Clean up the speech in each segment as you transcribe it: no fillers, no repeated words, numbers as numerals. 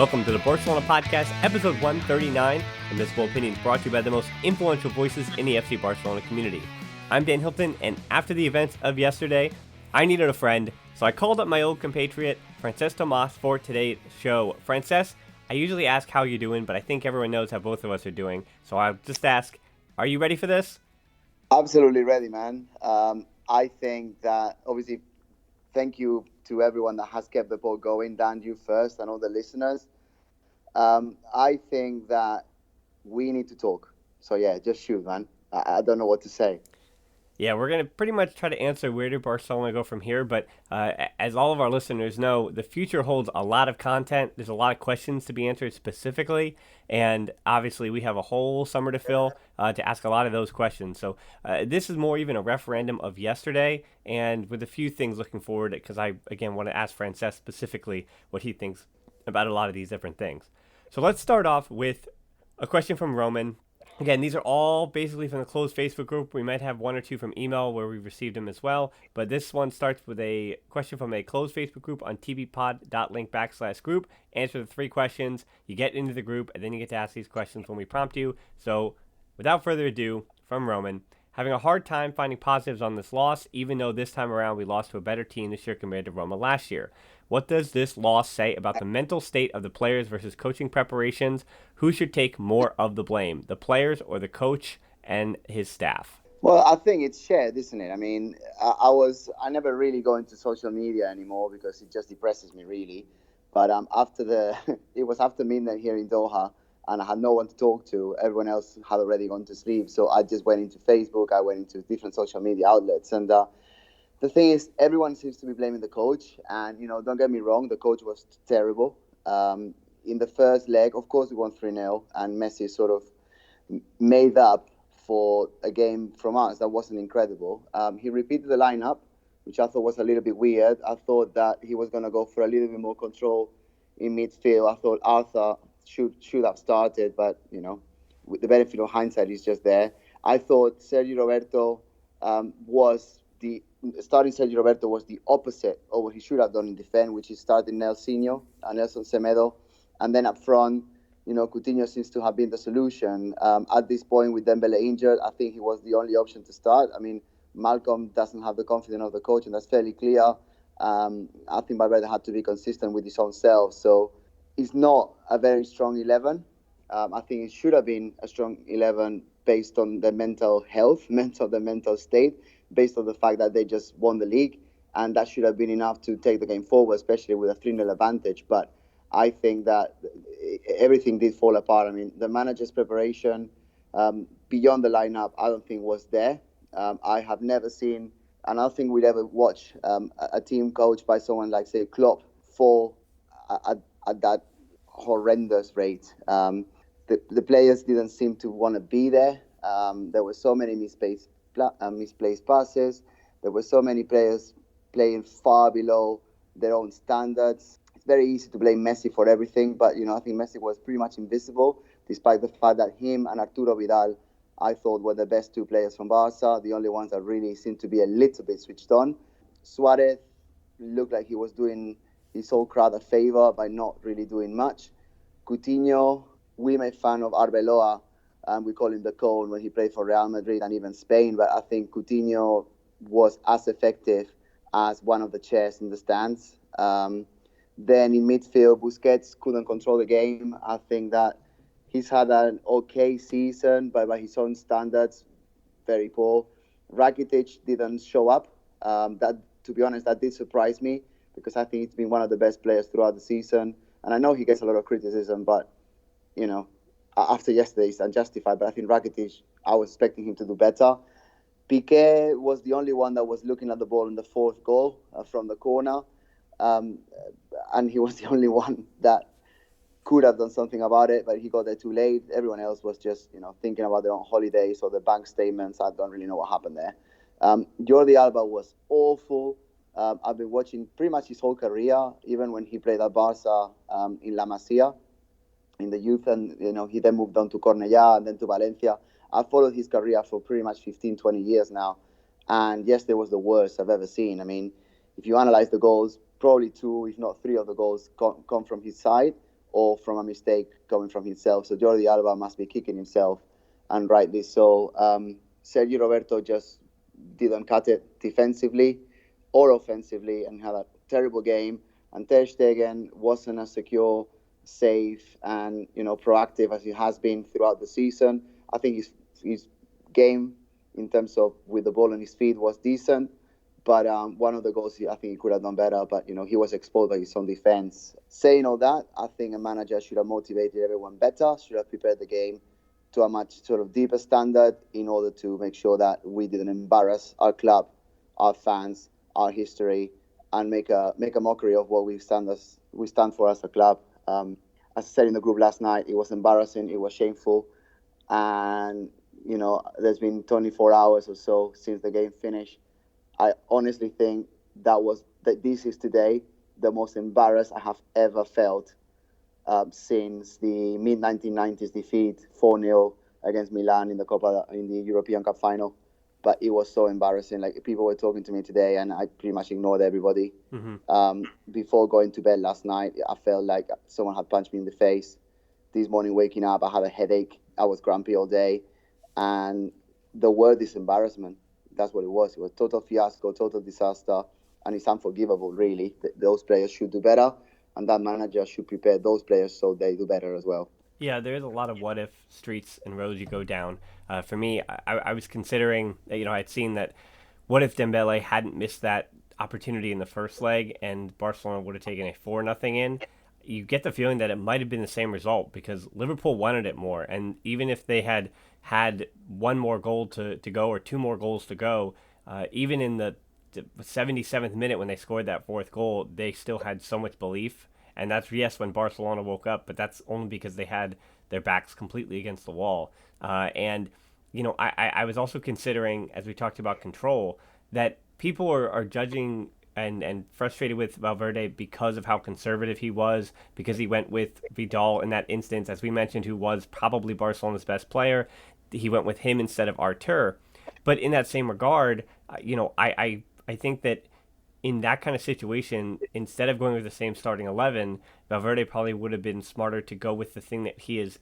Welcome to the Barcelona Podcast, episode 139, Admissible Opinions brought to you by the most influential voices in the FC Barcelona community. I'm Dan Hilton, and after the events of yesterday, I needed a friend, so I called up my old compatriot, Francesc, for today's show. Francesc, I usually ask how you're doing, but I think everyone knows how both of us are doing, so I'll just ask, are you ready for this? Absolutely ready, man. I think that, obviously, thank you to everyone that has kept the pod going. Dan, you first, and all the listeners. I think that we need to talk. So, yeah, just shoot, man. I don't know what to say. Yeah, we're going to pretty much try to answer where did Barcelona go from here, but as all of our listeners know, the future holds a lot of content. There's a lot of questions to be answered specifically, and obviously we have a whole summer to fill to ask a lot of those questions. So this is more even a referendum of yesterday, and with a few things looking forward, because I, again, want to ask Francesc specifically what he thinks about a lot of these different things. So let's start off with a question from Roman. Again, these are all basically from the closed Facebook group. We might have one or two from email where we received them as well. But this one starts with a question from a closed Facebook group on TBPod139/group. Answer the 3 questions. You get into the group, and then you get to ask these questions when we prompt you. So, without further ado, from Roman, having a hard time finding positives on this loss, even though this time around we lost to a better team this year compared to Roma last year. What does this loss say about the mental state of the players versus coaching preparations? Who should take more of the blame, the players or the coach and his staff? Well, I think it's shared, isn't it? I mean, I never really go into social media anymore because it just depresses me, really. But it was after midnight here in Doha, and I had no one to talk to. Everyone else had already gone to sleep. So I just went into Facebook. I went into different social media outlets. And the thing is, everyone seems to be blaming the coach. And, don't get me wrong, the coach was terrible. In the first leg, of course, we won 3-0. And Messi sort of made up for a game from us that wasn't incredible. He repeated the lineup, which I thought was a little bit weird. I thought that he was going to go for a little bit more control in midfield. I thought Arthur should have started, but with the benefit of hindsight, he's just there. I thought Sergio Roberto starting Sergio Roberto was the opposite of what he should have done in defense, which is starting Nelson Semedo, and then up front, Coutinho seems to have been the solution. At this point, with Dembele injured, I think he was the only option to start. I mean, Malcolm doesn't have the confidence of the coach, and that's fairly clear. I think Valverde had to be consistent with his own self, so it's not a very strong 11. I think it should have been a strong 11 based on the mental health, the mental state, based on the fact that they just won the league. And that should have been enough to take the game forward, especially with a 3-0 advantage. But I think that everything did fall apart. I mean, the manager's preparation beyond the lineup, I don't think was there. I have never seen, and I don't think we'd ever watch a team coached by someone like, say, Klopp fall at that horrendous rate. The players didn't seem to want to be there. There were so many misplaced passes. There were so many players playing far below their own standards. It's very easy to blame Messi for everything, but I think Messi was pretty much invisible, despite the fact that him and Arturo Vidal, I thought, were the best 2 players from Barca, the only ones that really seemed to be a little bit switched on. Suarez looked like he was doing his whole crowd a favor by not really doing much. Coutinho, we made fun of Arbeloa, and we call him the cone when he played for Real Madrid and even Spain, but I think Coutinho was as effective as one of the chairs in the stands. Then in midfield, Busquets couldn't control the game. I think that he's had an okay season, but by his own standards, very poor. Rakitic didn't show up. That, to be honest, that did surprise me, because I think he's been one of the best players throughout the season. And I know he gets a lot of criticism, but, after yesterday, it's unjustified. But I think Rakitic, I was expecting him to do better. Piqué was the only one that was looking at the ball in the 4th goal from the corner. And he was the only one that could have done something about it, but he got there too late. Everyone else was just, thinking about their own holidays or their bank statements. I don't really know what happened there. Jordi Alba was awful. I've been watching pretty much his whole career, even when he played at Barca in La Masia in the youth, and he then moved on to Cornellà and then to Valencia. I've followed his career for pretty much 15, 20 years now, and yesterday was the worst I've ever seen. I mean, if you analyze the goals, probably 2, if not 3 of the goals come from his side. or from a mistake coming from himself. So Jordi Alba must be kicking himself, and rightly so. Sergio Roberto just didn't cut it defensively or offensively and had a terrible game. And Ter Stegen wasn't as secure, safe, and proactive as he has been throughout the season. I think his game in terms of with the ball on his feet was decent, but one of the goals I think he could have done better. But he was exposed by his own defense. Saying all that, I think a manager should have motivated everyone better, should have prepared the game to a much sort of deeper standard in order to make sure that we didn't embarrass our club, our fans, our history, and make a mockery of what we stand for as a club. As I said in the group last night, it was embarrassing, it was shameful, and there's been 24 hours or so since the game finished. I honestly think that this is today the most embarrassed I have ever felt since the mid-1990s defeat 4-0 against Milan in the European Cup final. But it was so embarrassing. Like, people were talking to me today, and I pretty much ignored everybody. Mm-hmm. Before going to bed last night, I felt like someone had punched me in the face. This morning, waking up, I had a headache. I was grumpy all day. And the word is embarrassment. That's what it was. It was total fiasco, total disaster, and it's unforgivable, really. Those players should do better, and that manager should prepare those players so they do better as well. Yeah, there's a lot of what-if streets and roads you go down. For me, I was considering, I'd seen that what if Dembele hadn't missed that opportunity in the first leg and Barcelona would have taken a 4-0 in? You get the feeling that it might have been the same result because Liverpool wanted it more. And even if they had one more goal to go or two more goals to go, even in the 77th minute when they scored that fourth goal, they still had so much belief. And that's, yes, when Barcelona woke up, but that's only because they had their backs completely against the wall. I was also considering, as we talked about control, that people are judging and frustrated with Valverde because of how conservative he was, because he went with Vidal in that instance, as we mentioned, who was probably Barcelona's best player. He went with him instead of Artur. But in that same regard, I think that in that kind of situation, instead of going with the same starting 11, Valverde probably would have been smarter to go with the thing that he has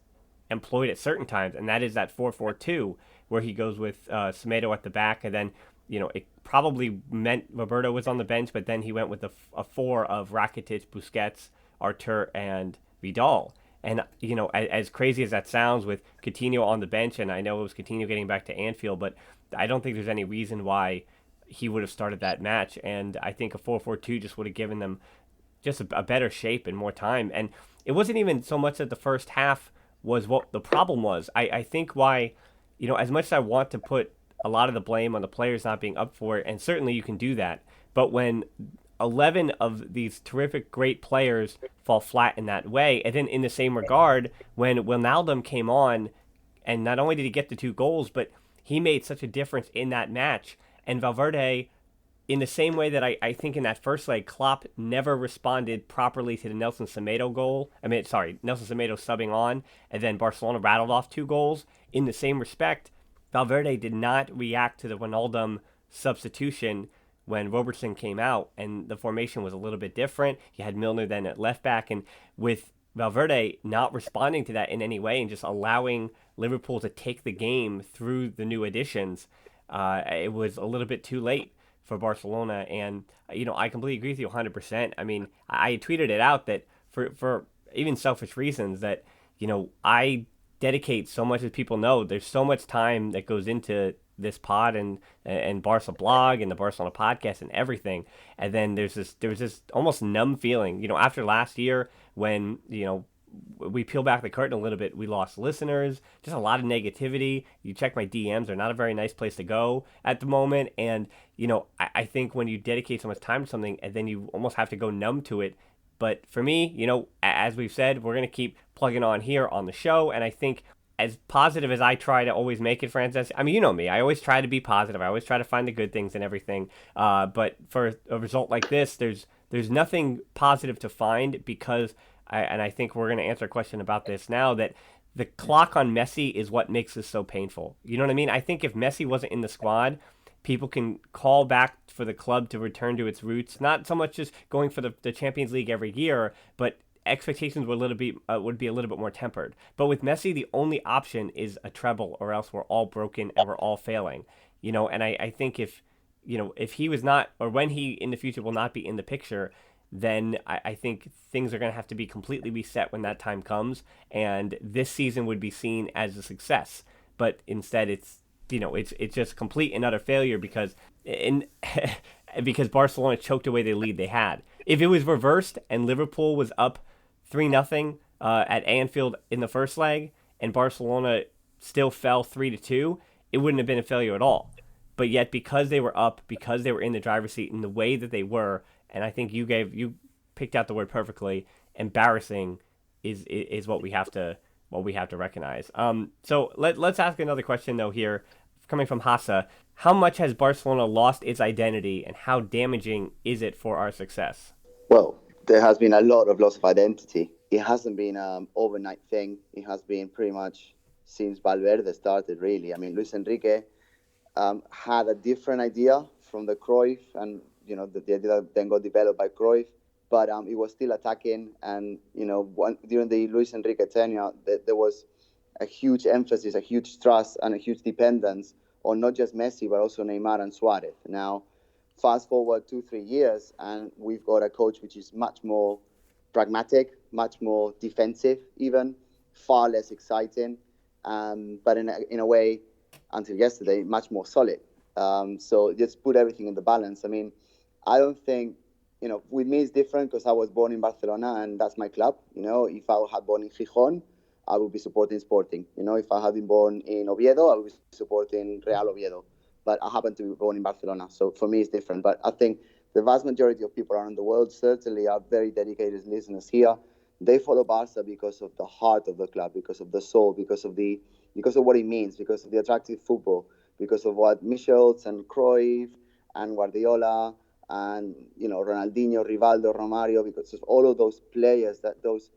employed at certain times, and that is that 4-4-2, where he goes with Semedo at the back, and then, it probably meant Roberto was on the bench, but then he went with a four of Rakitic, Busquets, Artur, and Vidal. And, as crazy as that sounds with Coutinho on the bench, and I know it was Coutinho getting back to Anfield, but I don't think there's any reason why he would have started that match, and I think a 4-4-2 just would have given them just a better shape and more time. And it wasn't even so much that the first half was what the problem was. I think why, as much as I want to put a lot of the blame on the players not being up for it, and certainly you can do that, but when 11 of these terrific, great players fall flat in that way, and then in the same regard, when Wijnaldum came on, and not only did he get the 2 goals, but he made such a difference in that match. And Valverde, in the same way that I think in that first leg, Klopp never responded properly to the Nelson Semedo goal. Nelson Semedo subbing on, and then Barcelona rattled off 2 goals. In the same respect, Valverde did not react to the Wijnaldum substitution when Robertson came out, and the formation was a little bit different. He had Milner then at left back, and with Valverde not responding to that in any way and just allowing Liverpool to take the game through the new additions, it was a little bit too late for Barcelona. And, I completely agree with you 100%. I mean, I tweeted it out that for even selfish reasons that, I dedicate so much, as people know, there's so much time that goes into this pod and Barca blog and the Barcelona podcast and everything. And then there was this almost numb feeling, after last year when, we peel back the curtain a little bit, we lost listeners, just a lot of negativity. You check my DMs, they're not a very nice place to go at the moment. And, I think when you dedicate so much time to something and then you almost have to go numb to it. But for me, as we've said, we're going to keep plugging on here on the show. And I think as positive as I try to always make it, Francesc, I mean, you know me, I always try to be positive. I always try to find the good things in everything. But for a result like this, there's nothing positive to find because I think we're going to answer a question about this now, that the clock on Messi is what makes this so painful. You know what I mean? I think if Messi wasn't in the squad, people can call back for the club to return to its roots, not so much just going for the Champions League every year, but expectations would be a little bit more tempered. But with Messi, the only option is a treble, or else we're all broken and we're all failing. And I think if he was not, or when he in the future will not be in the picture, then I think things are going to have to be completely reset when that time comes, and this season would be seen as a success. But instead, it's just complete and utter failure because Barcelona choked away the lead they had. If it was reversed and Liverpool was up 3-0 at Anfield in the first leg, and Barcelona still fell 3-2, it wouldn't have been a failure at all. But yet, because they were up, because they were in the driver's seat in the way that they were, and I think you picked out the word perfectly, embarrassing is what we have to recognize. So let's ask another question though here, coming from Hassa. How much has Barcelona lost its identity, and how damaging is it for our success? Well, there has been a lot of loss of identity. It hasn't been an overnight thing. It has been pretty much since Valverde started, really. I mean, Luis Enrique had a different idea from the Cruyff, and the idea that then got developed by Cruyff, but it was still attacking. And during the Luis Enrique tenure, there was a huge emphasis, a huge trust, and a huge dependence on not just Messi but also Neymar and Suarez. Now, fast forward 2-3 years, and we've got a coach which is much more pragmatic, much more defensive, even far less exciting, but in a way, until yesterday, much more solid. So just put everything in the balance. I mean, I don't think, with me it's different because I was born in Barcelona and that's my club. If I had born in Gijón, I would be supporting Sporting. If I had been born in Oviedo, I would be supporting Real Oviedo. But I happen to be born in Barcelona, so for me it's different. But I think the vast majority of people around the world, certainly our very dedicated listeners here, they follow Barca because of the heart of the club, because of the soul, because of what it means, because of the attractive football, because of what Michels and Cruyff and Guardiola and Ronaldinho, Rivaldo, Romario, because of all of those players, those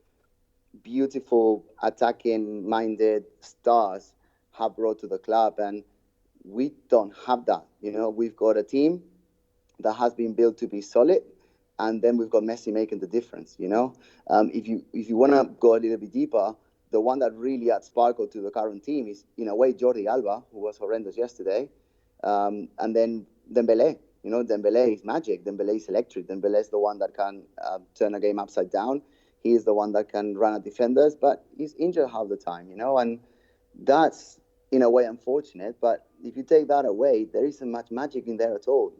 beautiful attacking-minded stars have brought to the club. And we don't have that. We've got a team that has been built to be solid, and then we've got Messi making the difference. If you want to go a little bit deeper, the one that really adds sparkle to the current team is, in a way, Jordi Alba, who was horrendous yesterday, and then Dembele. Dembele is magic. Dembele is electric. Dembele is the one that can turn a game upside down. He is the one that can run at defenders, but he's injured half the time, and that's, in a way, unfortunate. But if you take that away, there isn't much magic in there at all,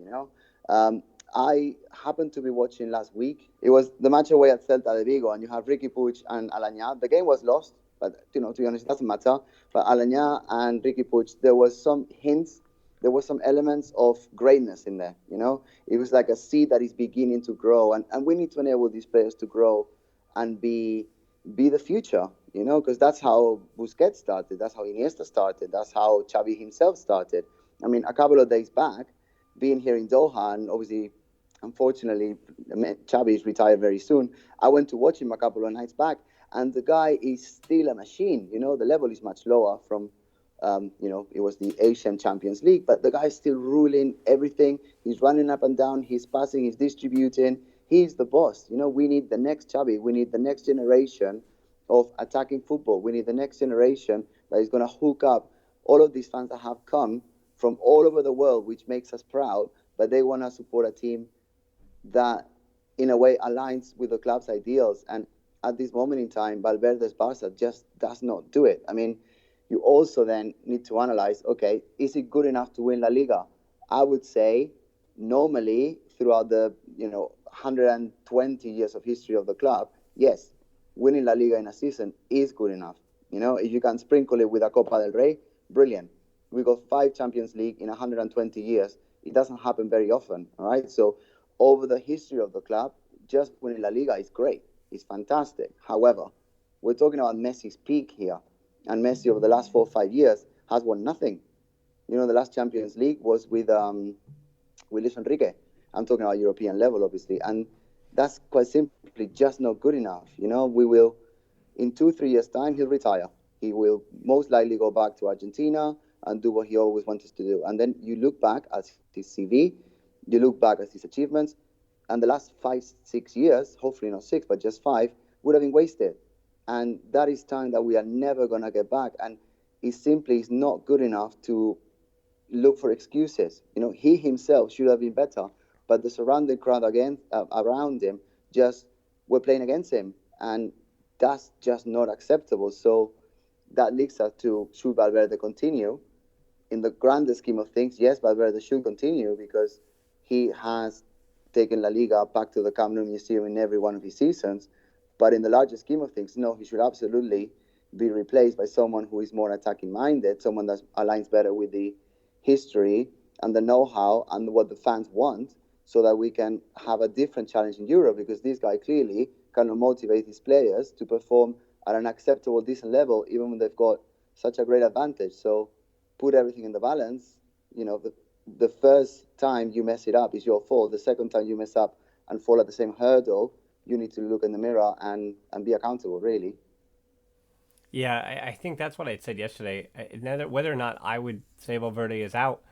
I happened to be watching last week. It was the match away at Celta de Vigo, and you have Riqui Puig and Alanya. The game was lost, but, to be honest, it doesn't matter. But Alanya and Riqui Puig, there was some hints, there were some elements of greatness in there, It was like a seed that is beginning to grow, and we need to enable these players to grow and be the future, because that's how Busquets started, that's how Iniesta started, that's how Xavi himself started. I mean, a couple of days back, being here in Doha, and obviously, unfortunately, Xavi is retired very soon, I went to watch him a couple of nights back, and the guy is still a machine. The level is much lower from, it was the Asian Champions League, but the guy is still ruling everything. He's running up and down, he's passing, he's distributing. He's the boss. We need the next Xavi. We need the next generation of attacking football. We need the next generation that is going to hook up all of these fans that have come from all over the world, which makes us proud, but they want to support a team that, in a way, aligns with the club's ideals. And at this moment in time, Valverde's Barca just does not do it. I mean, you also then need to analyze, okay, is it good enough to win La Liga? I would say, normally, throughout the, 120 years of history of the club, yes, winning La Liga in a season is good enough. If you can sprinkle it with a Copa del Rey, brilliant. We got 5 Champions League in 120 years. It doesn't happen very often, all right? So over the history of the club, just winning La Liga is great. It's fantastic. However, we're talking about Messi's peak here. And Messi, over the last 4 or 5 years, has won nothing. The last Champions League was with Luis Enrique. I'm talking about European level, obviously. And that's quite simply just not good enough. We will, in 2-3 years' time, he'll retire. He will most likely go back to Argentina and do what he always wanted to do. And then you look back at his CV, you look back at his achievements, and the last 5-6 years, hopefully not 6, but just 5, would have been wasted. And that is time that we are never going to get back. And he simply is not good enough to look for excuses. He himself should have been better, but the surrounding crowd around him just were playing against him, and that's just not acceptable. So that leads us to, should Valverde continue? In the grander scheme of things, yes, Valverde should continue because he has taken La Liga back to the Camp Nou Museum in every one of his seasons. But in the larger scheme of things, no, he should absolutely be replaced by someone who is more attacking minded, someone that aligns better with the history and the know-how and what the fans want, so that we can have a different challenge in Europe, because this guy clearly cannot motivate his players to perform at an acceptable, decent level, even when they've got such a great advantage. So put everything in the balance. The first time you mess it up is your fault. The second time you mess up and fall at the same hurdle, you need to look in the mirror and be accountable, really. Yeah, I think that's what I said yesterday. Whether or not I would say Valverde is out,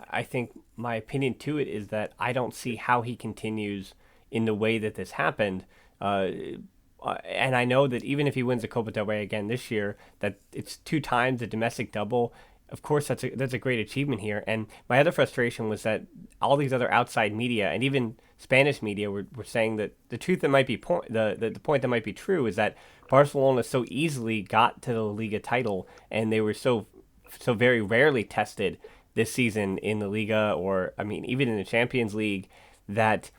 I think my opinion to it is that I don't see how he continues in the way that this happened. And I know that even if he wins the Copa del Rey again this year, that it's 2 times the domestic double. Of course, that's a great achievement here. And my other frustration was that all these other outside media and even Spanish media were saying that the truth that might be the point that might be true is that Barcelona so easily got to the Liga title, and they were so very rarely tested this season in the Liga, or I mean even in the Champions League, that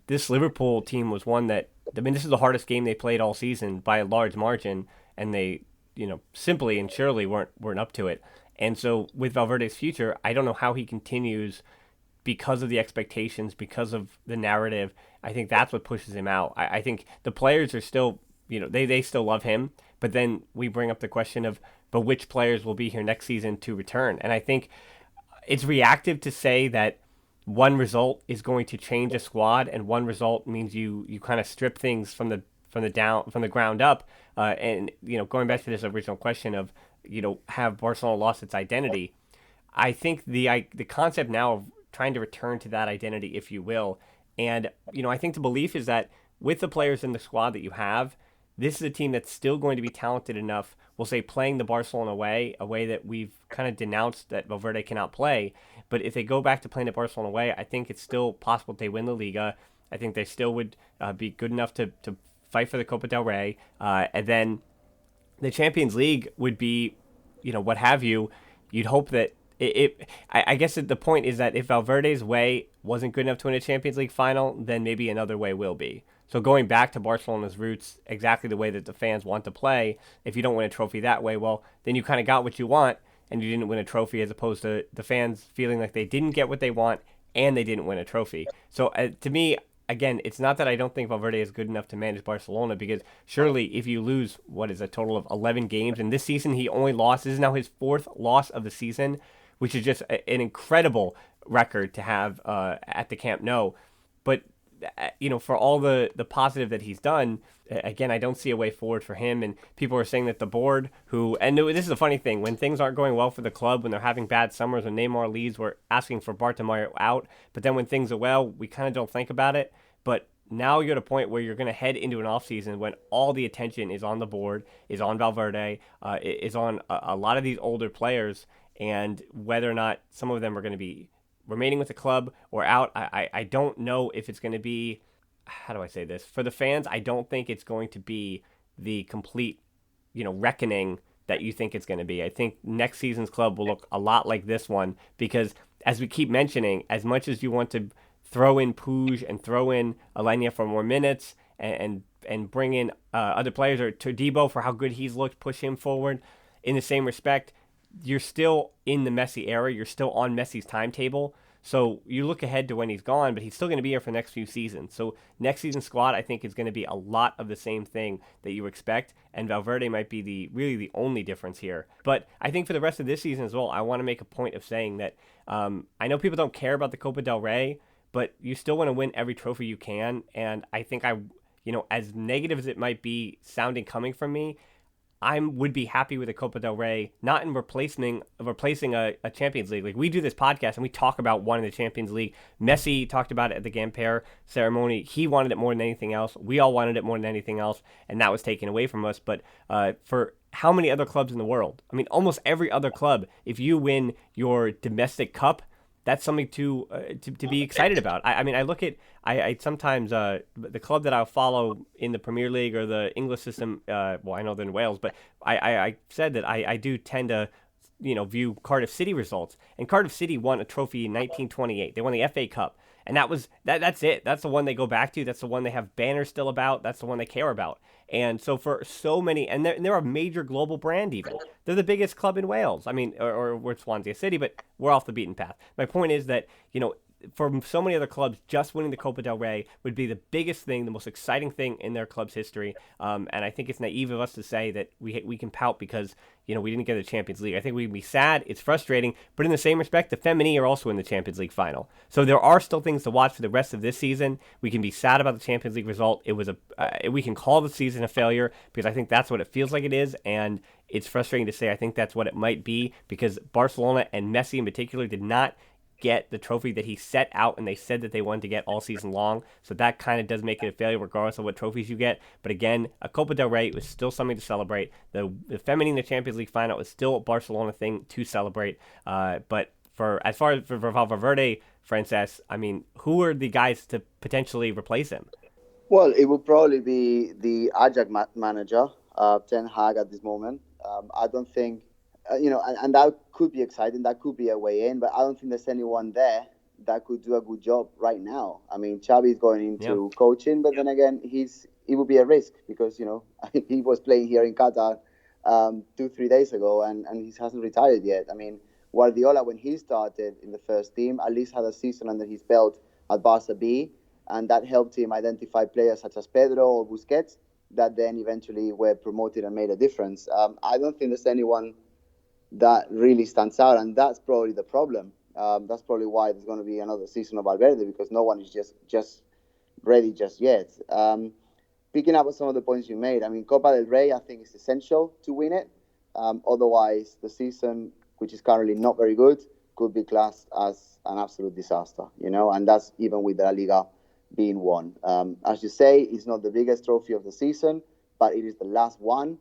this Liverpool team was one that, I mean, this is the hardest game they played all season by a large margin, and they simply and surely weren't up to it. And so with Valverde's future, I don't know how he continues because of the expectations, because of the narrative. I think that's what pushes him out. I think the players are still, they still love him, but then we bring up the question of, but which players will be here next season to return? And I think it's reactive to say that one result is going to change a squad, and one result means you kind of strip things from the ground up. And going back to this original question of, have Barcelona lost its identity? I think the concept now of trying to return to that identity, if you will, and I think the belief is that with the players in the squad that you have, this is a team that's still going to be talented enough. We'll say playing the Barcelona way, a way that we've kind of denounced that Valverde cannot play. But if they go back to playing the Barcelona way, I think it's still possible they win the Liga. I think they still would be good enough to fight for the Copa del Rey, and then the Champions League would be, what have you. You'd hope that I guess the point is that if Valverde's way wasn't good enough to win a Champions League final, then maybe another way will be. So going back to Barcelona's roots, exactly the way that the fans want to play, if you don't win a trophy that way, well, then you kind of got what you want, and you didn't win a trophy, as opposed to the fans feeling like they didn't get what they want and they didn't win a trophy. So to me, again, it's not that I don't think Valverde is good enough to manage Barcelona, because surely if you lose, what is a total of 11 games, and this season he only lost, this is now his 4th loss of the season, which is just an incredible record to have at the Camp Nou. But for all the positive that he's done, again, I don't see a way forward for him. And people are saying that the board, and this is a funny thing, when things aren't going well for the club, when they're having bad summers, when Neymar leaves, we're asking for Bartomeu out. But then when things are well, we kind of don't think about it. But now you're at a point where you're going to head into an offseason when all the attention is on the board, is on Valverde, is on a lot of these older players, and whether or not some of them are going to be remaining with the club or out. I don't know if it's going to be, how do I say this? For the fans, I don't think it's going to be the complete, reckoning that you think it's going to be. I think next season's club will look a lot like this one, because as we keep mentioning, as much as you want to throw in Puig and throw in Alenia for more minutes and bring in other players, or Todibo for how good he's looked, push him forward, in the same respect, you're still in the Messi era. You're still on Messi's timetable. So you look ahead to when he's gone, but he's still going to be here for the next few seasons. So next season's squad, I think, is going to be a lot of the same thing that you expect, and Valverde might be really the only difference here. But I think for the rest of this season as well, I want to make a point of saying that I know people don't care about the Copa del Rey, but you still want to win every trophy you can. And I think as negative as it might be sounding coming from me, I would be happy with a Copa del Rey, not in replacing a Champions League. Like, we do this podcast and we talk about wanting the Champions League. Messi talked about it at the Gamper ceremony. He wanted it more than anything else. We all wanted it more than anything else, and that was taken away from us. But for how many other clubs in the world? I mean, almost every other club, if you win your domestic cup, that's something to be excited about. I mean, I look at I sometimes the club that I'll follow in the Premier League or the English system. Well, I know they're in Wales, but I said that I do tend to view Cardiff City results. And Cardiff City won a trophy in 1928. They won the FA Cup, and that's it. That's the one they go back to. That's the one they have banners still about. That's the one they care about. And so for so many, and they're a major global brand even. They're the biggest club in Wales. I mean, or we're Swansea City, but we're off the beaten path. My point is that, for so many other clubs, just winning the Copa del Rey would be the biggest thing, the most exciting thing in their club's history. And I think it's naive of us to say that we can pout because we didn't get the Champions League. I think we'd be sad. It's frustrating, but in the same respect, the Femini are also in the Champions League final. So there are still things to watch for the rest of this season. We can be sad about the Champions League result. It was we can call the season a failure because I think that's what it feels like it is, and it's frustrating to say I think that's what it might be because Barcelona and Messi in particular did not get the trophy that he set out and they said that they wanted to get all season long. So that kind of does make it a failure regardless of what trophies you get. But again, a Copa del Rey was still something to celebrate. The Femini in the Champions League final was still a Barcelona thing to celebrate. But as far as for Valverde, Francesc, I mean, who are the guys to potentially replace him? Well, it would probably be the Ajax manager, Ten Hag at this moment. I don't think and that could be exciting. That could be a way in, but I don't think there's anyone there that could do a good job right now. I mean, Xavi is going into coaching, but then again, it would be a risk because he was playing here in Qatar 2-3 days ago, and he hasn't retired yet. I mean, Guardiola, when he started in the first team, at least had a season under his belt at Barca B, and that helped him identify players such as Pedro or Busquets that then eventually were promoted and made a difference. I don't think there's anyone that really stands out, and that's probably the problem. That's probably why there's going to be another season of Valverde because no one is just ready just yet. Picking up on some of the points you made, I mean, Copa del Rey, I think is essential to win it. Otherwise, the season, which is currently not very good, could be classed as an absolute disaster, and that's even with the La Liga being won. As you say, it's not the biggest trophy of the season, but it is the last one.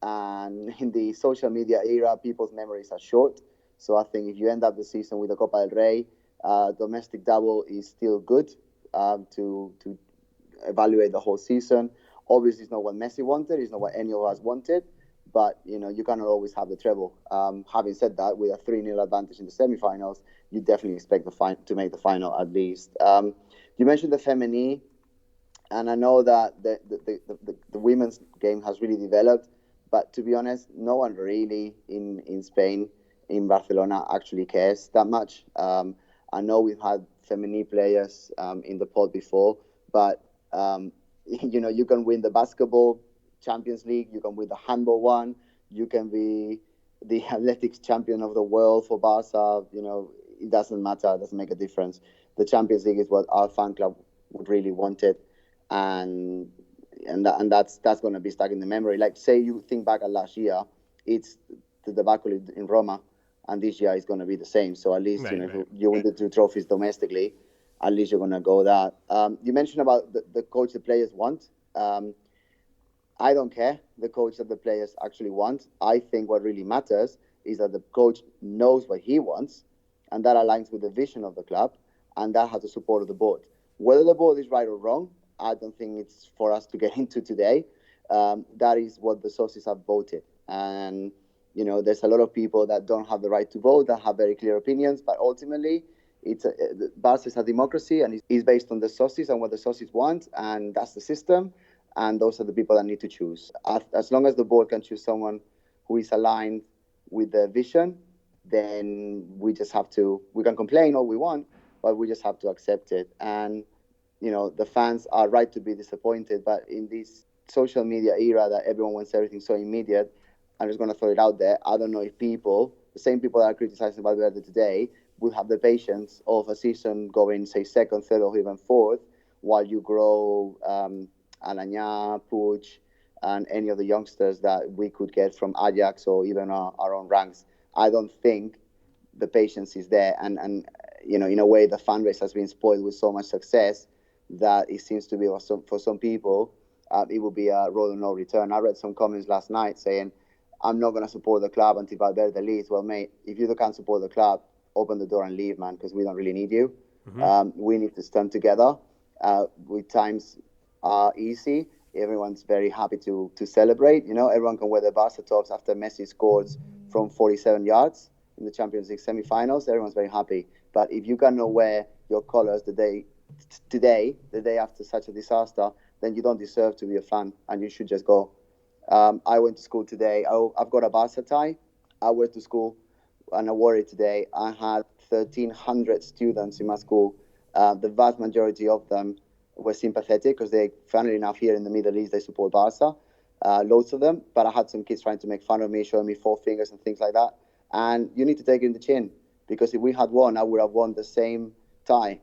And in the social media era, people's memories are short. So I think if you end up the season with the Copa del Rey, domestic double is still good to evaluate the whole season. Obviously, it's not what Messi wanted. It's not what any of us wanted. But, you cannot always have the treble. Having said that, with a 3-0 advantage in the semifinals, you definitely expect to make the final at least. You mentioned the Femini, and I know that the women's game has really developed. But to be honest, no one really in Spain, in Barcelona, actually cares that much. I know we've had Femini players in the pod before, but, you can win the basketball Champions League, you can win the handball one, you can be the athletics champion of the world for Barca. It doesn't matter, it doesn't make a difference. The Champions League is what our fan club would really wanted. And that's going to be stuck in the memory. Like, say you think back at last year, it's the debacle in Roma, and this year is going to be the same. So at least, if you win the 2 trophies domestically, at least you're going to go that. You mentioned about the coach the players want. I don't care the coach that the players actually want. I think what really matters is that the coach knows what he wants, and that aligns with the vision of the club, and that has the support of the board. Whether the board is right or wrong, I don't think it's for us to get into today. That is what the sources have voted. And, there's a lot of people that don't have the right to vote, that have very clear opinions, but ultimately, Barca is a democracy and it's based on the sources and what the sources want, and that's the system, and those are the people that need to choose. As long as the board can choose someone who is aligned with the vision, then we can complain all we want, but we just have to accept it. And the fans are right to be disappointed, but in this social media era that everyone wants everything so immediate, I'm just going to throw it out there. I don't know if the same people that are criticizing Valverde today, would have the patience of a season going, say, second, third, or even fourth, while you grow Alanya, Puig, and any of the youngsters that we could get from Ajax or even our own ranks. I don't think the patience is there, and in a way, the fan base has been spoiled with so much success that it seems to be for some people, it will be a road of no return. I read some comments last night saying, "I'm not going to support the club until Valverde leaves." Well, mate, if you can't support the club, open the door and leave, man, because we don't really need you. We need to stand together. With times are easy, everyone's very happy to celebrate. Everyone can wear their Barca tops after Messi scores from 47 yards in the Champions League semi-finals. Everyone's very happy. But if you cannot wear your colours the day after such a disaster, then you don't deserve to be a fan, and you should just go. I went to school today. I've got a Barca tie. I went to school, and I wore it today. I had 1,300 students in my school. The vast majority of them were sympathetic because they, funnily enough, here in the Middle East, they support Barca. Loads of them. But I had some kids trying to make fun of me, showing me four fingers and things like that. And you need to take it in the chin, because if we had won, I would have worn the same tie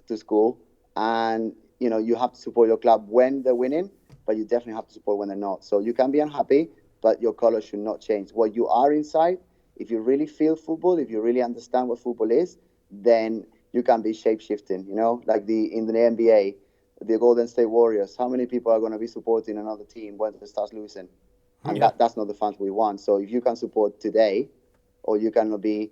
to school. And, you have to support your club when they're winning, but you definitely have to support when they're not. So you can be unhappy, but your colour should not change. What you are inside, if you really feel football, if you really understand what football is, then you can be shape-shifting, like in the NBA, the Golden State Warriors. How many people are going to be supporting another team when it starts losing? And that's not the fans we want. So if you can support today, or you cannot be,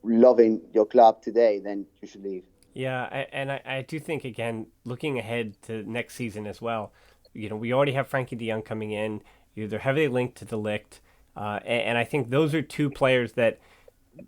loving your club today, then you should leave. Yeah, I do think, again, looking ahead to next season as well, we already have Frankie de Jong coming in. They're heavily linked to De Ligt. And I think those are two players that,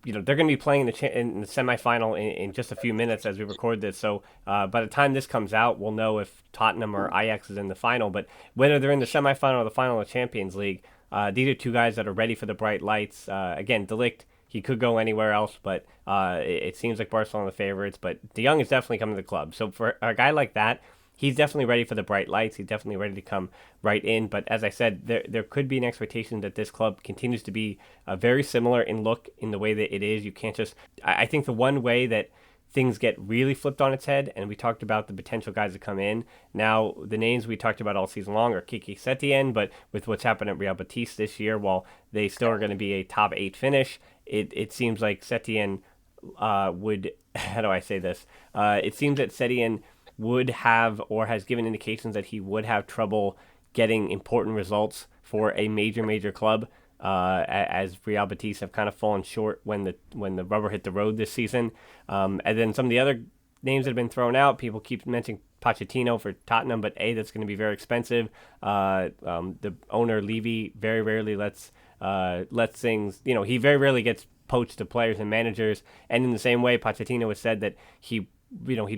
they're going to be playing in the semifinal in just a few minutes as we record this. So by the time this comes out, we'll know if Tottenham or Ajax is in the final. But whether they're in the semifinal or the final of the Champions League, these are two guys that are ready for the bright lights. Again, De Ligt, he could go anywhere else, but it seems like Barcelona are the favorites. But De Jong is definitely coming to the club. So for a guy like that, he's definitely ready for the bright lights. He's definitely ready to come right in. But as I said, there could be an expectation that this club continues to be very similar in look, in the way that it is. You can't just... I think the one way that things get really flipped on its head, and we talked about the potential guys that come in. Now, the names we talked about all season long are Kiki Setien, but with what's happened at Real Betis this year, while they still are going to be a top 8 finish, it seems like Setien would... How do I say this? It seems that Setien would have, or has given indications that he would have trouble getting important results for a major club, as Real Betis have kind of fallen short when the rubber hit the road this season. And then some of the other names that have been thrown out, people keep mentioning Pochettino for Tottenham, but that's going to be very expensive. The owner Levy very rarely lets things, he very rarely gets poached to players and managers. And in the same way, Pochettino has said that he'd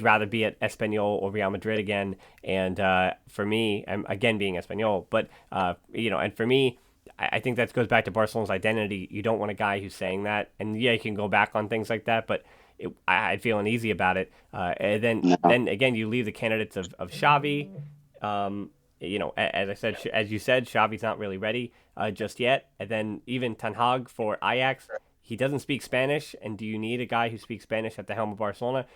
rather be at Espanyol or Real Madrid again. And for me, I'm again being Espanyol, but and for me, I think that goes back to Barcelona's identity. You don't want a guy who's saying that, and you can go back on things like that, but I'd feel uneasy about it. And then again, you leave the candidates of Xavi. As you said, Xavi's not really ready just yet. And then even Ten Hag for Ajax, he doesn't speak Spanish. And do you need a guy who speaks Spanish at the helm of Barcelona?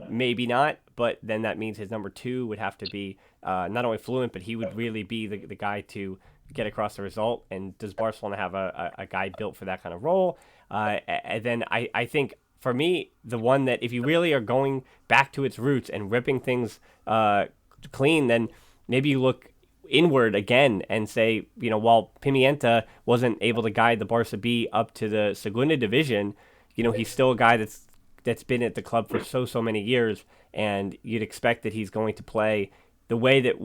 Maybe not, but then that means his number 2 would have to be not only fluent, but he would really be the guy to get across the result. And does Barcelona have a guy built for that kind of role? And then I think, for me, the one that, if you really are going back to its roots and ripping things clean, then maybe you look inward again and say, while Pimienta wasn't able to guide the Barca B up to the Segunda Division, he's still a guy that's been at the club for so many years, and you'd expect that he's going to play the way that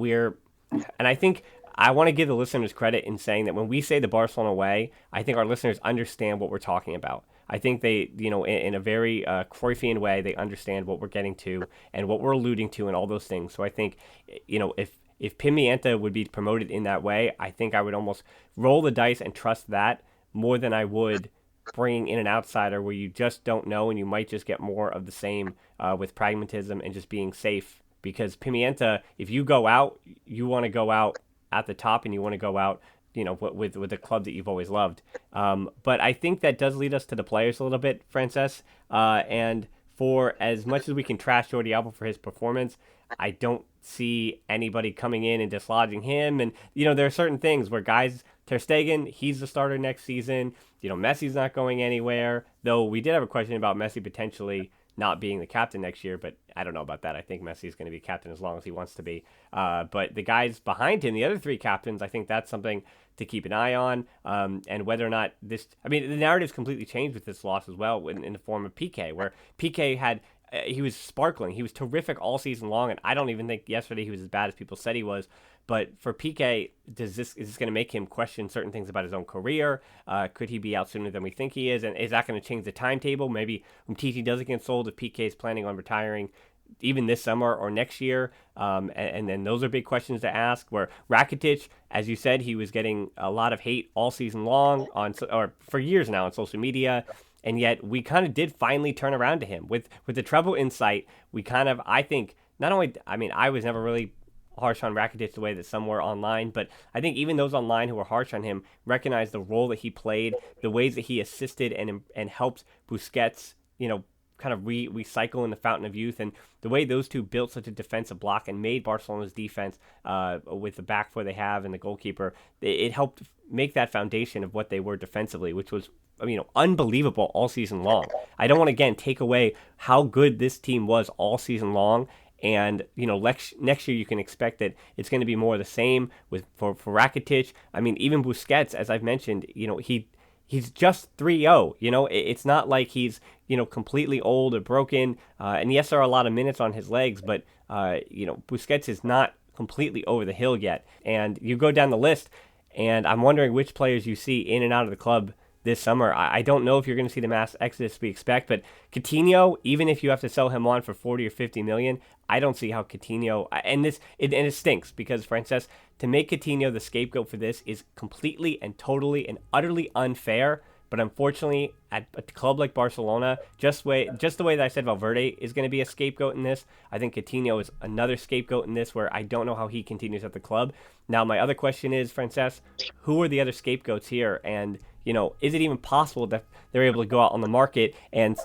and I think I want to give the listeners credit in saying that when we say the Barcelona way, I think our listeners understand what we're talking about. I think they, in a very Cruyffian way, they understand what we're getting to and what we're alluding to and all those things. So I think, if Pimienta would be promoted in that way, I think I would almost roll the dice and trust that more than I would bringing in an outsider where you just don't know, and you might just get more of the same with pragmatism and just being safe. Because Pimienta, if you go out, you want to go out at the top, and you want to go out, with a club that you've always loved. But I think that does lead us to the players a little bit, Francesc. And for as much as we can trash Jordi Alba for his performance, I don't see anybody coming in and dislodging him. And, there are certain things where guys, Ter Stegen, he's the starter next season. Messi's not going anywhere, though we did have a question about Messi potentially not being the captain next year, but I don't know about that. I think Messi is going to be captain as long as he wants to be. But the guys behind him, the other three captains, I think that's something to keep an eye on. And whether or not the narrative's completely changed with this loss as well in the form of PK, where PK he was sparkling. He was terrific all season long, and I don't even think yesterday he was as bad as people said he was. But for PK, is this going to make him question certain things about his own career? Could he be out sooner than we think he is? And is that going to change the timetable? Maybe Umtiti doesn't get sold if PK is planning on retiring even this summer or next year. And then those are big questions to ask. Where Rakitic, as you said, he was getting a lot of hate all season long or for years now on social media. And yet we kind of did finally turn around to him with the treble insight. We kind of, I think, not only, I was never really harsh on Rakitic the way that some were online, but I think even those online who were harsh on him recognize the role that he played, the ways that he assisted and helped Busquets, kind of recycle in the fountain of youth, and the way those two built such a defensive block and made Barcelona's defense with the back four they have and the goalkeeper, it helped make that foundation of what they were defensively, which was unbelievable all season long. I don't want to, again, take away how good this team was all season long. And, next year you can expect that it's going to be more of the same for Rakitic. Even Busquets, as I've mentioned, he's just 3-0. It's not like he's, completely old or broken. And yes, there are a lot of minutes on his legs, but, Busquets is not completely over the hill yet. And you go down the list, and I'm wondering which players you see in and out of the club this summer. I don't know if you're going to see the mass exodus we expect, but Coutinho, even if you have to sell him on for 40 or 50 million, I don't see how Coutinho, and it stinks because, Francesc, to make Coutinho the scapegoat for this is completely and totally and utterly unfair. But unfortunately, at a club like Barcelona, just the way that I said Valverde is going to be a scapegoat in this, I think Coutinho is another scapegoat in this, where I don't know how he continues at the club. Now, my other question is, Francesc, who are the other scapegoats here? And, is it even possible that they're able to go out on the market and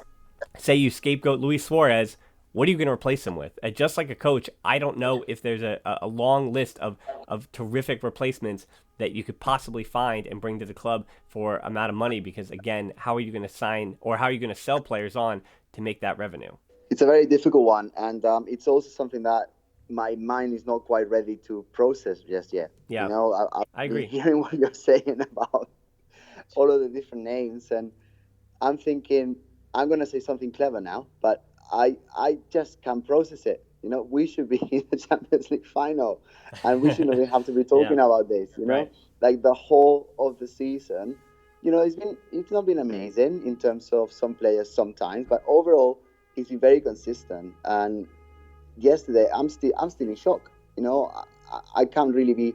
say you scapegoat Luis Suarez? What are you going to replace him with? Just like a coach, I don't know if there's a long list of terrific replacements that you could possibly find and bring to the club for amount of money, because, again, how are you going to sign or how are you going to sell players on to make that revenue? It's a very difficult one, and it's also something that my mind is not quite ready to process just yet. Yeah, I agree. Hearing what you're saying about all of the different names, and I'm thinking I'm going to say something clever now, but I just can't process it. We should be in the Champions League final, and we shouldn't even have to be talking about this. Right. Like the whole of the season, it's not been amazing in terms of some players sometimes, but overall he's been very consistent. And yesterday, I'm still in shock. I can't really be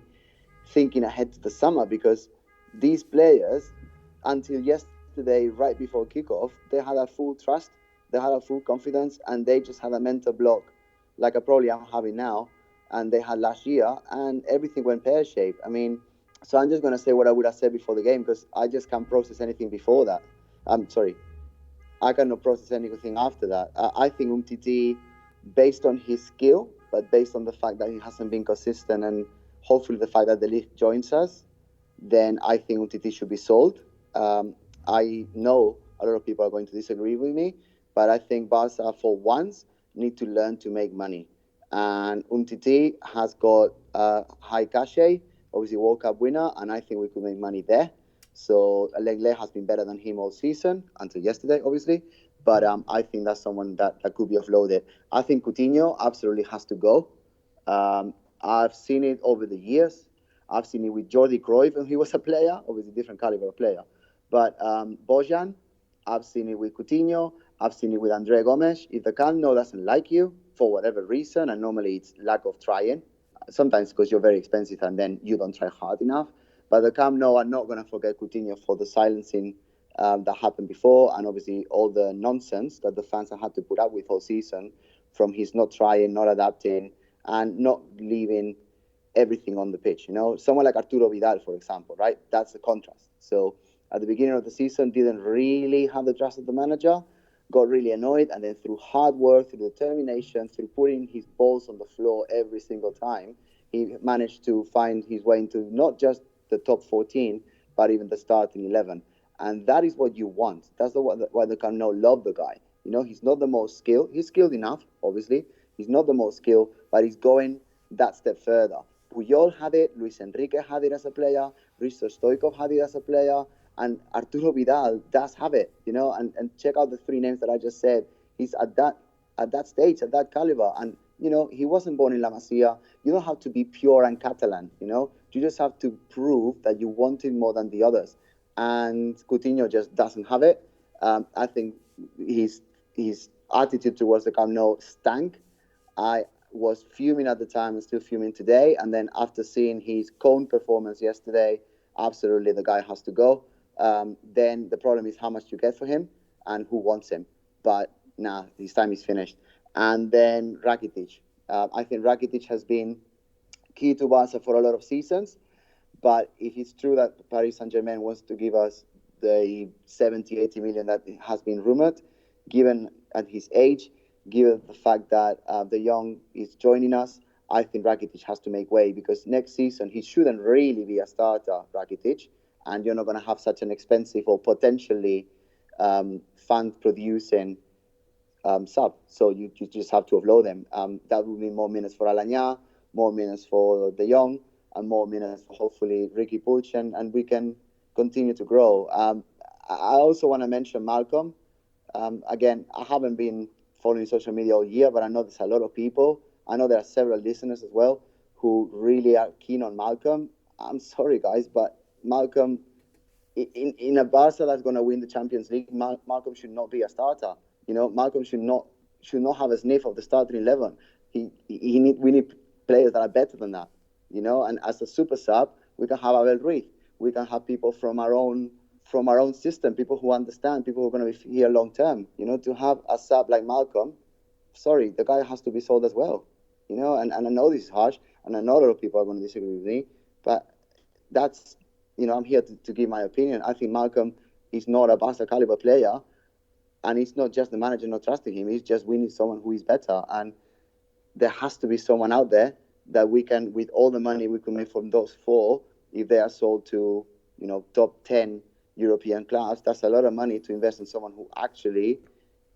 thinking ahead to the summer, because these players, until yesterday, right before kickoff, they had a full trust, they had a full confidence, and they just had a mental block, like I probably am having now, and they had last year, and everything went pear-shaped. So I'm just going to say what I would have said before the game, because I just can't process anything before that. I'm sorry. I cannot process anything after that. I think Umtiti, based on his skill, but based on the fact that he hasn't been consistent, and hopefully the fact that the league joins us, then I think Umtiti should be sold. I know a lot of people are going to disagree with me, but I think Barca, for once, need to learn to make money. And Umtiti has got a high cachet, obviously World Cup winner, and I think we could make money there. So Lenglet has been better than him all season, until yesterday, obviously. But I think that's someone that could be offloaded. I think Coutinho absolutely has to go. I've seen it over the years. I've seen it with Jordi Cruyff when he was a player, obviously different caliber of player. But Bojan, I've seen it with Coutinho. I've seen it with Andre Gomes. If the Camp Nou doesn't like you for whatever reason, and normally it's lack of trying, sometimes because you're very expensive and then you don't try hard enough. But the Camp Nou are not going to forget Coutinho for the silencing that happened before, and obviously all the nonsense that the fans have had to put up with all season, from his not trying, not adapting, and not leaving everything on the pitch. Someone like Arturo Vidal, for example, right? That's the contrast. So at the beginning of the season, didn't really have the trust of the manager. got really annoyed, and then through hard work, through determination, through putting his balls on the floor every single time, he managed to find his way into not just the top 14, but even the starting 11. And that is what you want. That's why the Camp Nou love the guy. He's not the most skilled. He's skilled enough, obviously. He's not the most skilled, but he's going that step further. Puyol had it, Luis Enrique had it as a player, Risto Stoikov had it as a player, and Arturo Vidal does have it, and check out the three names that I just said. He's at that stage, at that caliber, and he wasn't born in La Masia. You don't have to be pure and Catalan, you just have to prove that you want it more than the others, and Coutinho just doesn't have it. I think his attitude towards the Camp Nou stank. I was fuming at the time and still fuming today, and then after seeing his cone performance yesterday, absolutely the guy has to go. Then the problem is how much you get for him and who wants him. But his time is finished. And then Rakitic. I think Rakitic has been key to Barca for a lot of seasons. But if it's true that Paris Saint-Germain wants to give us the 70, 80 million that has been rumored, given at his age, given the fact that the young is joining us, I think Rakitic has to make way, because next season he shouldn't really be a starter, Rakitic, and you're not going to have such an expensive or potentially fund-producing sub. So you just have to offload them. That would mean more minutes for Alanya, more minutes for De Jong, and more minutes for hopefully Ricky Puig, and we can continue to grow. I also want to mention Malcolm. Again, I haven't been following social media all year, but I know there's a lot of people. I know there are several listeners as well who really are keen on Malcolm. I'm sorry, guys, but Malcolm, in a Barca that's going to win the Champions League, Malcolm should not be a starter. Malcolm should not have a sniff of the starting 11. We need players that are better than that. And as a super sub, we can have Abel Ruiz. We can have people from our own system, people who understand, people who are going to be here long term. To have a sub like Malcolm, sorry, the guy has to be sold as well. And I know this is harsh, and I know a lot of people are going to disagree with me, but that's, I'm here to give my opinion. I think Malcolm is not a Barca caliber player, and it's not just the manager not trusting him. It's just we need someone who is better, and there has to be someone out there that we can, with all the money we can make from those four, if they are sold to, top 10 European clubs, that's a lot of money to invest in someone who actually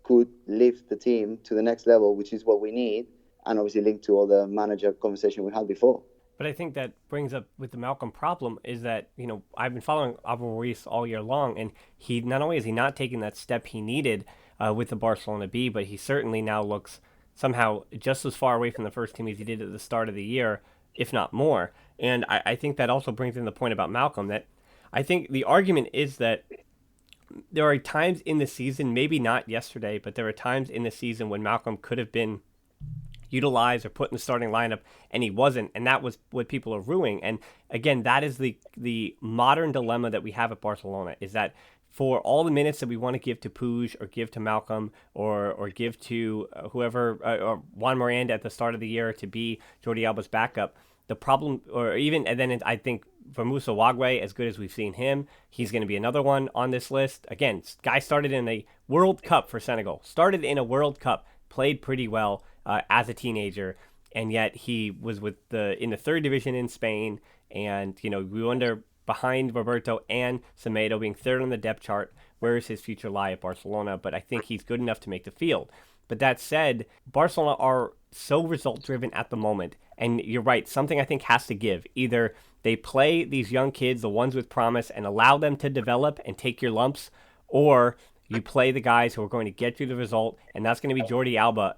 could lift the team to the next level, which is what we need, and obviously linked to all the manager conversation we had before. But I think that brings up with the Malcolm problem is that, I've been following Abel Ruiz all year long, and he not only is he not taking that step he needed with the Barcelona B, but he certainly now looks somehow just as far away from the first team as he did at the start of the year, if not more. And I think that also brings in the point about Malcolm, that I think the argument is that there are times in the season, maybe not yesterday, but there are times in the season when Malcolm could have been utilized or put in the starting lineup, and he wasn't, and that was what people are ruining. And again, that is the modern dilemma that we have at Barcelona, is that for all the minutes that we want to give to Puig or give to Malcolm or give to whoever, or Juan Miranda at the start of the year to be Jordi Alba's backup, the problem, or even, and then I think for Musa Wagwe, as good as we've seen him, he's going to be another one on this list. Again, guy started in a World Cup for Senegal, played pretty well as a teenager, and yet he was in the third division in Spain, and we wonder, behind Roberto and Semedo being third on the depth chart, where is his future lie at Barcelona? But I think he's good enough to make the field. But that said, Barcelona are so result-driven at the moment, and you're right, something I think has to give. Either they play these young kids, the ones with promise, and allow them to develop and take your lumps, or you play the guys who are going to get you the result, and that's going to be Jordi Alba.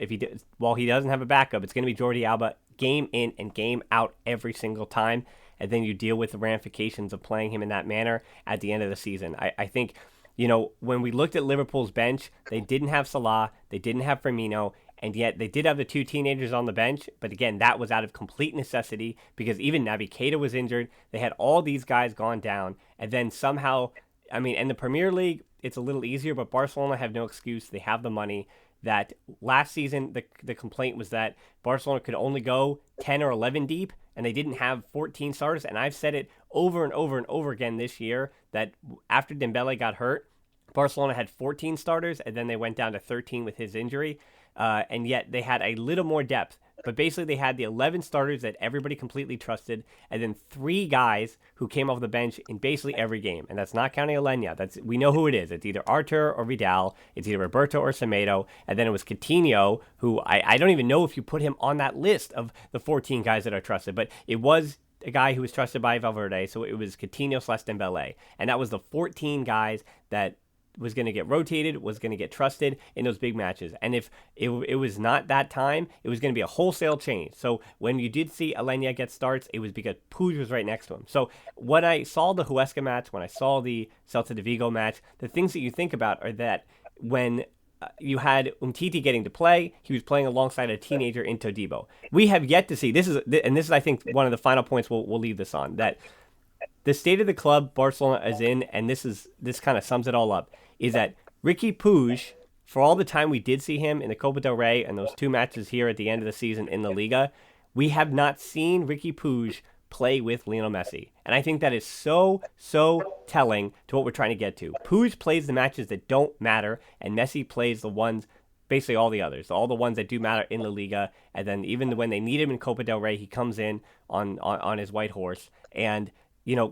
While he doesn't have a backup, it's going to be Jordi Alba game in and game out every single time, and then you deal with the ramifications of playing him in that manner at the end of the season. I think, when we looked at Liverpool's bench, they didn't have Salah, they didn't have Firmino, and yet they did have the two teenagers on the bench. But again, that was out of complete necessity, because even Naby Keita was injured. They had all these guys gone down, and then somehow, in the Premier League, it's a little easier, but Barcelona have no excuse. They have the money. That last season, the complaint was that Barcelona could only go 10 or 11 deep, and they didn't have 14 starters. And I've said it over and over and over again this year, that after Dembele got hurt, Barcelona had 14 starters, and then they went down to 13 with his injury, and yet they had a little more depth. But basically, they had the 11 starters that everybody completely trusted, and then 3 guys who came off the bench in basically every game. And that's not counting Alenya. We know who it is. It's either Artur or Vidal. It's either Roberto or Semedo. And then it was Coutinho, who I don't even know if you put him on that list of the 14 guys that are trusted. But it was a guy who was trusted by Valverde, so it was Coutinho/Dembele. And that was the 14 guys that was going to get rotated, was going to get trusted in those big matches. And if it was not that time, it was going to be a wholesale change. So when you did see Alenya get starts, it was because Puig was right next to him. So when I saw the Huesca match, when I saw the Celta de Vigo match, the things that you think about are that when you had Umtiti getting to play, he was playing alongside a teenager in Todibo. We have yet to see, this is I think one of the final points we'll leave this on, that the state of the club Barcelona is in, and this kind of sums it all up, is that Riqui Puig, for all the time we did see him in the Copa del Rey and those 2 matches here at the end of the season in the Liga, we have not seen Riqui Puig play with Lionel Messi. And I think that is so telling to what we're trying to get to. Puig plays the matches that don't matter, and Messi plays the ones, basically all the others, all the ones that do matter in La Liga. And then even when they need him in Copa del Rey, he comes in on his white horse. And,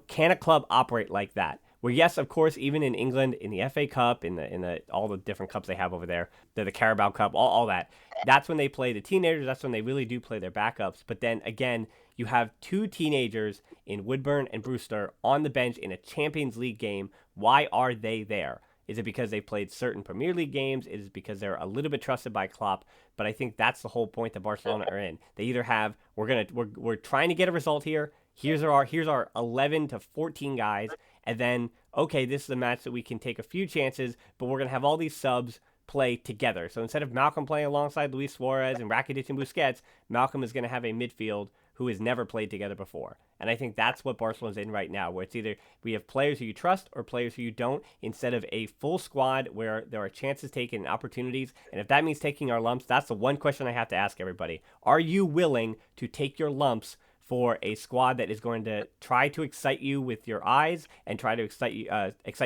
can a club operate like that? Where, yes, of course, even in England, in the FA Cup, in the all the different cups they have over there, the Carabao Cup, all that, that's when they play the teenagers. That's when they really do play their backups. But then, again, you have 2 teenagers in Woodburn and Brewster on the bench in a Champions League game. Why are they there? Is it because they've played certain Premier League games? Is it because they're a little bit trusted by Klopp? But I think that's the whole point that Barcelona are in. They either have, we're trying to get a result here. Here's our 11 to 14 guys, and then, okay, this is a match that we can take a few chances, but we're going to have all these subs play together. So instead of Malcolm playing alongside Luis Suarez and Rakitic and Busquets, Malcolm is going to have a midfield who has never played together before. And I think that's what Barcelona's in right now, where it's either we have players who you trust or players who you don't, instead of a full squad where there are chances taken and opportunities. And if that means taking our lumps, that's the one question I have to ask everybody. Are you willing to take your lumps for a squad that is going to try to excite you with your eyes and try to excite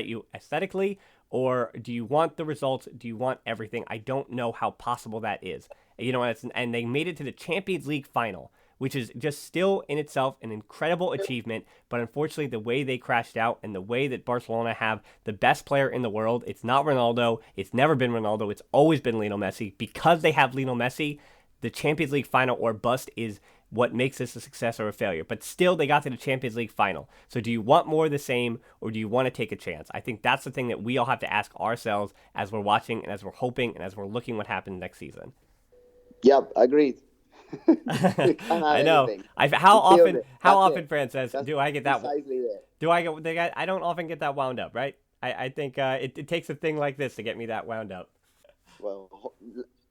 you aesthetically? Or do you want the results? Do you want everything? I don't know how possible that is. And they made it to the Champions League final, which is just still in itself an incredible achievement. But unfortunately, the way they crashed out and the way that Barcelona have the best player in the world, it's not Ronaldo. It's never been Ronaldo. It's always been Lionel Messi. Because they have Lionel Messi, the Champions League final or bust is what makes this a success or a failure. But still, they got to the Champions League final. So do you want more of the same, or do you want to take a chance? I think that's the thing that we all have to ask ourselves as we're watching and as we're hoping and as we're looking what happens next season. Yep, agreed. I know. How often, Francesc, do I get that? I don't often get that wound up, right? I think it takes a thing like this to get me that wound up. Well,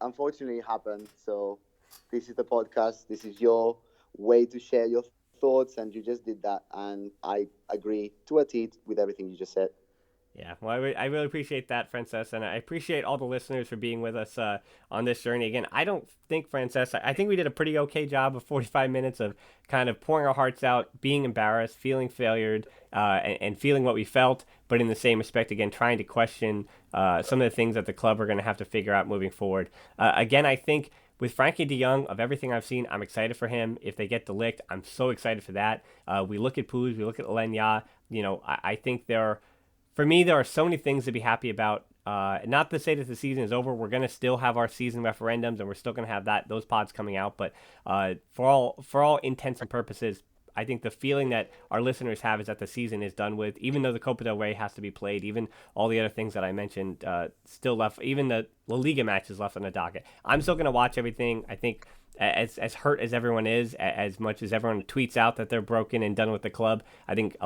unfortunately, it happened. So this is the podcast. This is your way to share your thoughts, and you just did that. And I agree to a T with everything you just said. Yeah, well, I really appreciate that, Francesc, and I appreciate all the listeners for being with us on this journey. Again, I don't think, Francesc, I think we did a pretty okay job of 45 minutes of kind of pouring our hearts out, being embarrassed, feeling failured, and feeling what we felt, but in the same respect, again, trying to question some of the things that the club are going to have to figure out moving forward. Again, I think with Frankie de Jong, of everything I've seen, I'm excited for him. If they get Delict, I'm so excited for that. We look at Puig, we look at Alenya. I think for me, there are so many things to be happy about. Not to say that the season is over. We're going to still have our season referendums, and we're still going to have those pods coming out. But for all intents and purposes, I think the feeling that our listeners have is that the season is done with. Even though the Copa del Rey has to be played, even all the other things that I mentioned still left, even the La Liga matches left on the docket. I'm still going to watch everything. I think as hurt as everyone is, as much as everyone tweets out that they're broken and done with the club, I think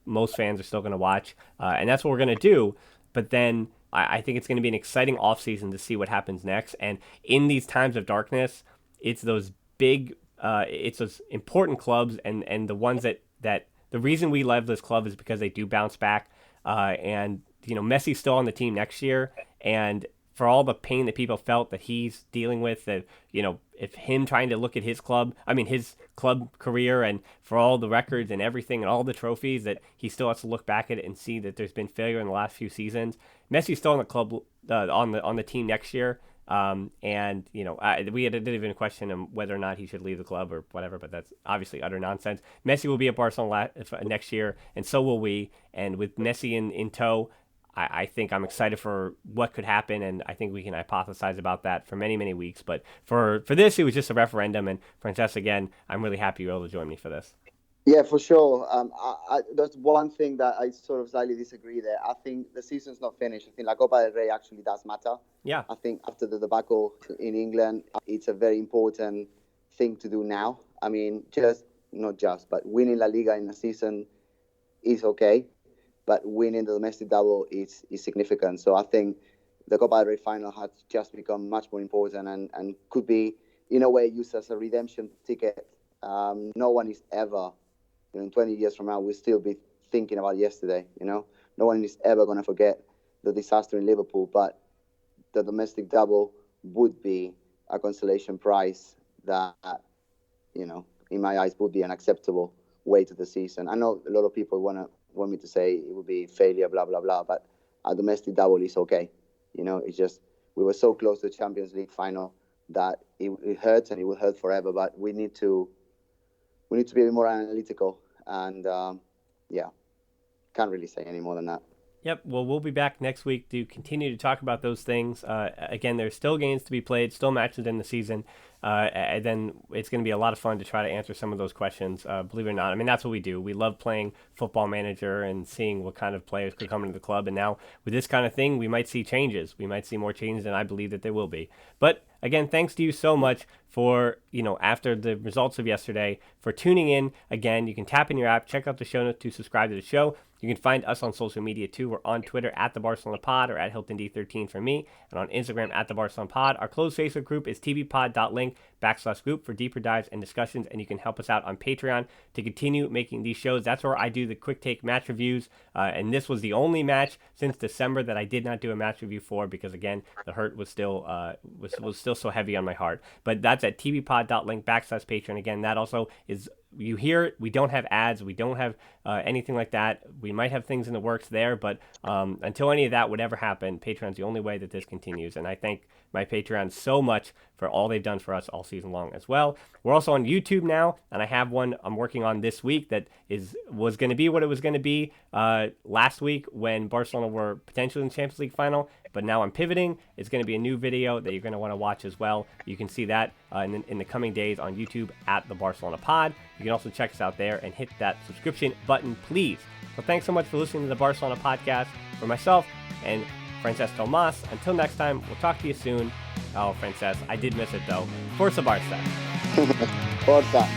most fans are still going to watch, and that's what we're going to do. But then I think it's going to be an exciting offseason to see what happens next. And in these times of darkness, it's those big, it's those important clubs and the ones that the reason we love this club is because they do bounce back. And Messi's still on the team next year, and for all the pain that people felt that he's dealing with, that, if him trying to look at his club career, and for all the records and everything and all the trophies, that he still has to look back at it and see that there's been failure in the last few seasons. Messi's still on the club, on the team next year. We didn't even question him whether or not he should leave the club or whatever, but that's obviously utter nonsense. Messi will be at Barcelona next year, and so will we. And with Messi in tow, I think I'm excited for what could happen, and I think we can hypothesize about that for many, many weeks. But for this, it was just a referendum, and Francesc, again, I'm really happy you were able to join me for this. Yeah, for sure. There's one thing that I sort of slightly disagree there. I think the season's not finished. I think La Copa del Rey actually does matter. Yeah. I think after the debacle in England, it's a very important thing to do now. I mean, but winning La Liga in a season is okay, but winning the domestic double is significant. So I think the Copa del Rey final has just become much more important and could be, in a way, used as a redemption ticket. No one is ever, in 20 years from now, we'll still be thinking about yesterday, No one is ever going to forget the disaster in Liverpool, but the domestic double would be a consolation prize that, in my eyes, would be an acceptable way to the season. I know a lot of people want me to say it would be failure, blah, blah, blah, but a domestic double is okay. It's just, we were so close to the Champions League final that it hurts and it will hurt forever, but we need to be a bit more analytical, and can't really say any more than that. Yep. Well, we'll be back next week to continue to talk about those things. Again, there's still games to be played, still matches in the season. And then it's going to be a lot of fun to try to answer some of those questions, believe it or not. I mean, that's what we do. We love playing Football Manager and seeing what kind of players could come into the club. And now with this kind of thing, we might see changes. We might see more changes, and I believe that there will be. But again, thanks to you so much for, after the results of yesterday, for tuning in. Again, you can tap in your app, check out the show notes to subscribe to the show. You can find us on social media too. We're on Twitter at the Barcelona Pod, or at HiltonD13 for me, and on Instagram at the Barcelona Pod. Our closed Facebook group is TBPod.link/group for deeper dives and discussions, and you can help us out on Patreon to continue making these shows. That's where I do the quick take match reviews, and this was the only match since December that I did not do a match review for, because again, the hurt was still was still so heavy on my heart. But that's at TBPod.link/Patreon. Again, that also is, you hear it, we don't have ads, we don't have anything like that. We might have things in the works there, but until any of that would ever happen, Patreon's the only way that this continues. And I thank my Patreon so much for all they've done for us all season long as well. We're also on YouTube now, and I have one I'm working on this week that was going to be what it was going to be last week when Barcelona were potentially in the Champions League final, but now I'm pivoting. It's going to be a new video that you're going to want to watch as well. You can see that in the coming days on YouTube at the Barcelona Pod. You can also check us out there and hit that subscription button, please. So thanks so much for listening to the Barcelona Podcast. For myself and Francesc Tomas, until next time, we'll talk to you soon. Oh, Francesc, I did miss it though. Forza Barça. Forza.